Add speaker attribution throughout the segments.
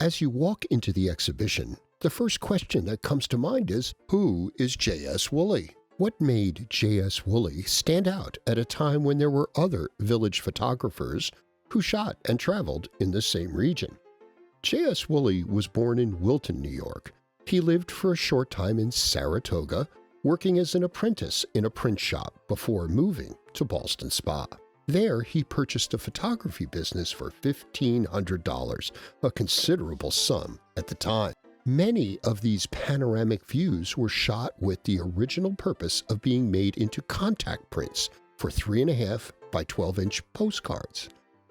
Speaker 1: As you walk into the exhibition, the first question that comes to mind is, who is JS Wooley? What made JS Wooley stand out at a time when there were other village photographers who shot and traveled in the same region? JS Wooley was born in Wilton, New York. He lived for a short time in Saratoga, working as an apprentice in a print shop before moving to Ballston Spa. There, he purchased a photography business for $1,500, a considerable sum at the time. Many of these panoramic views were shot with the original purpose of being made into contact prints for 3.5 by 12-inch postcards.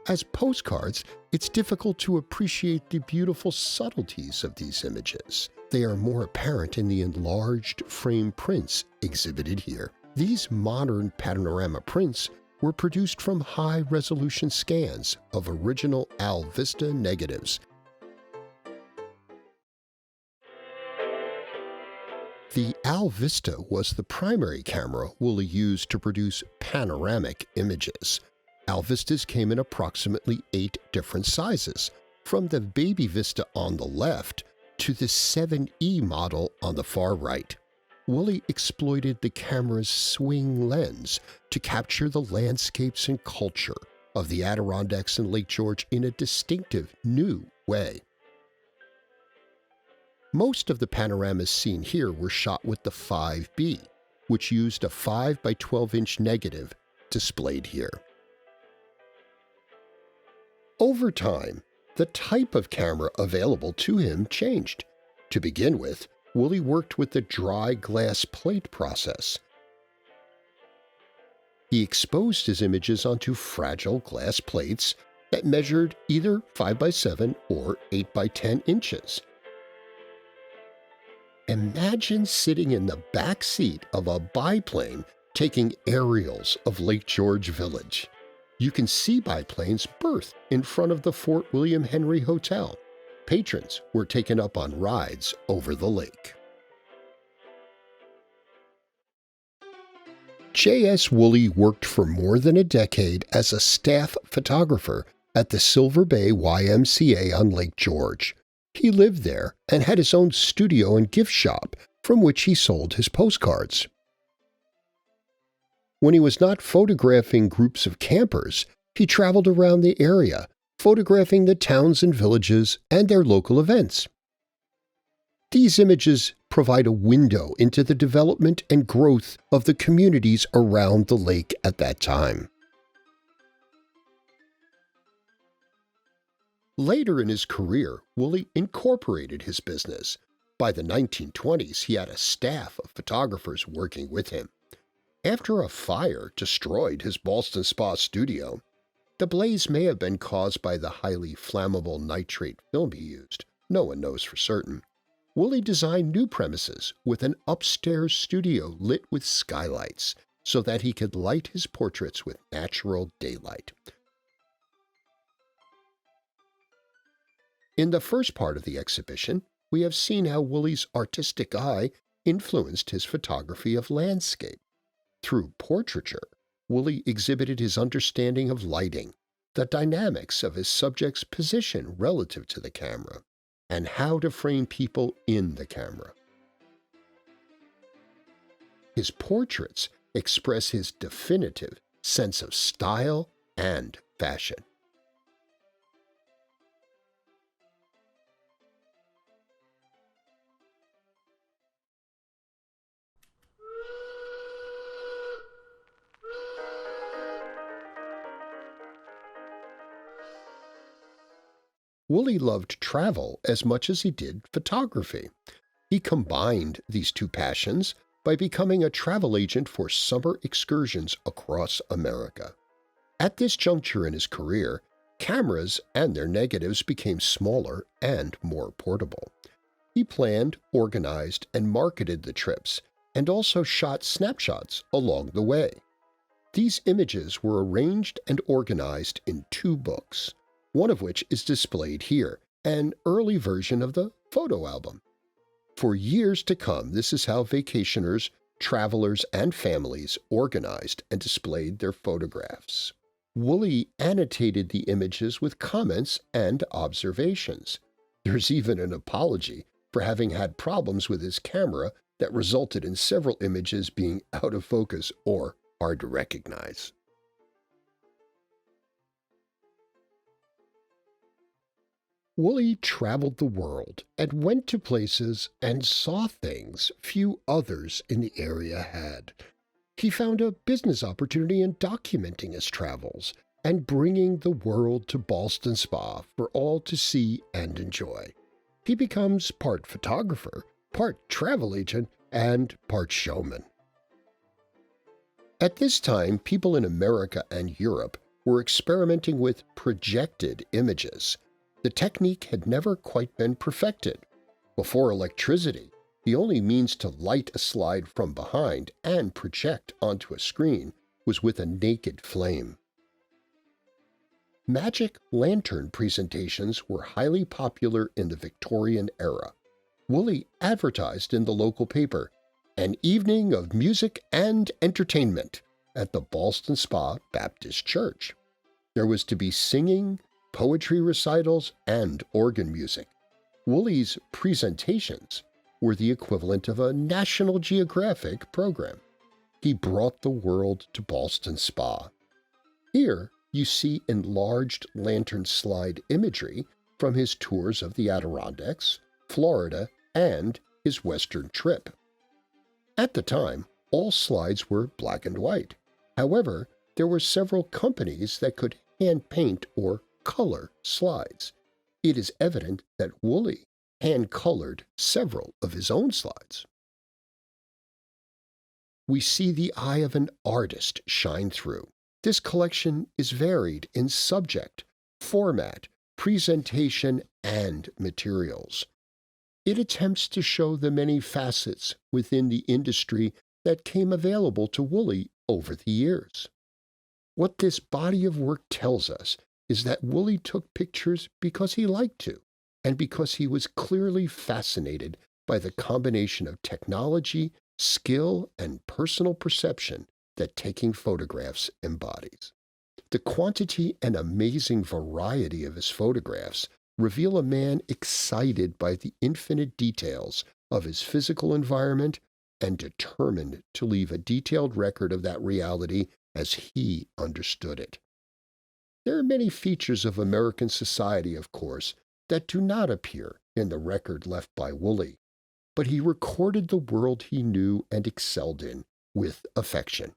Speaker 1: As postcards, it's difficult to appreciate the beautiful subtleties of these images. They are more apparent in the enlarged frame prints exhibited here. These modern panorama prints were produced from high-resolution scans of original Alvista negatives. The Alvista was the primary camera Wooley used to produce panoramic images. Alvistas came in approximately 8 different sizes, from the Baby Vista on the left to the 7E model on the far right. Wooley exploited the camera's swing lens to capture the landscapes and culture of the Adirondacks and Lake George in a distinctive new way. Most of the panoramas seen here were shot with the 5B, which used a 5 by 12-inch negative displayed here. Over time, the type of camera available to him changed. To begin with, Wooley worked with the dry glass plate process. He exposed his images onto fragile glass plates that measured either 5 by 7 or 8 by 10 inches. Imagine sitting in the back seat of a biplane taking aerials of Lake George Village. You can see biplanes berthed in front of the Fort William Henry Hotel. Patrons were taken up on rides over the lake. JS Wooley worked for more than a decade as a staff photographer at the Silver Bay YMCA on Lake George. He lived there and had his own studio and gift shop from which he sold his postcards. When he was not photographing groups of campers, he traveled around the area, photographing the towns and villages and their local events. These images provide a window into the development and growth of the communities around the lake at that time. Later in his career, Wooley incorporated his business. By the 1920s, he had a staff of photographers working with him. After a fire destroyed his Ballston Spa studio, the blaze may have been caused by the highly flammable nitrate film he used. No one knows for certain. Wooley designed new premises with an upstairs studio lit with skylights so that he could light his portraits with natural daylight. In the first part of the exhibition, we have seen how Wooley's artistic eye influenced his photography of landscape. Through portraiture, Wooley exhibited his understanding of lighting, the dynamics of his subject's position relative to the camera, and how to frame people in the camera. His portraits express his definitive sense of style and fashion. Wooley loved travel as much as he did photography. He combined these two passions by becoming a travel agent for summer excursions across America. At this juncture in his career, cameras and their negatives became smaller and more portable. He planned, organized, and marketed the trips, and also shot snapshots along the way. These images were arranged and organized in 2 books, one of which is displayed here, an early version of the photo album. For years to come, this is how vacationers, travelers, and families organized and displayed their photographs. Wooley annotated the images with comments and observations. There's even an apology for having had problems with his camera that resulted in several images being out of focus or hard to recognize. Wooley traveled the world and went to places and saw things few others in the area had. He found a business opportunity in documenting his travels and bringing the world to Ballston Spa for all to see and enjoy. He becomes part photographer, part travel agent, and part showman. At this time, people in America and Europe were experimenting with projected images. The technique had never quite been perfected. Before electricity, the only means to light a slide from behind and project onto a screen was with a naked flame. Magic lantern presentations were highly popular in the Victorian era. Wooley advertised in the local paper, "An evening of music and entertainment" at the Ballston Spa Baptist Church. There was to be singing, poetry recitals, and organ music. Wooley's presentations were the equivalent of a National Geographic program. He brought the world to Ballston Spa. Here you see enlarged lantern slide imagery from his tours of the Adirondacks, Florida, and his Western trip. At the time, all slides were black and white. However, there were several companies that could hand paint or color slides. It is evident that Wooley hand-colored several of his own slides. We see the eye of an artist shine through. This collection is varied in subject, format, presentation, and materials. It attempts to show the many facets within the industry that came available to Wooley over the years. What this body of work tells us is that Wooley took pictures because he liked to, and because he was clearly fascinated by the combination of technology, skill, and personal perception that taking photographs embodies. The quantity and amazing variety of his photographs reveal a man excited by the infinite details of his physical environment and determined to leave a detailed record of that reality as he understood it. There are many features of American society, of course, that do not appear in the record left by Wooley, but he recorded the world he knew and excelled in with affection.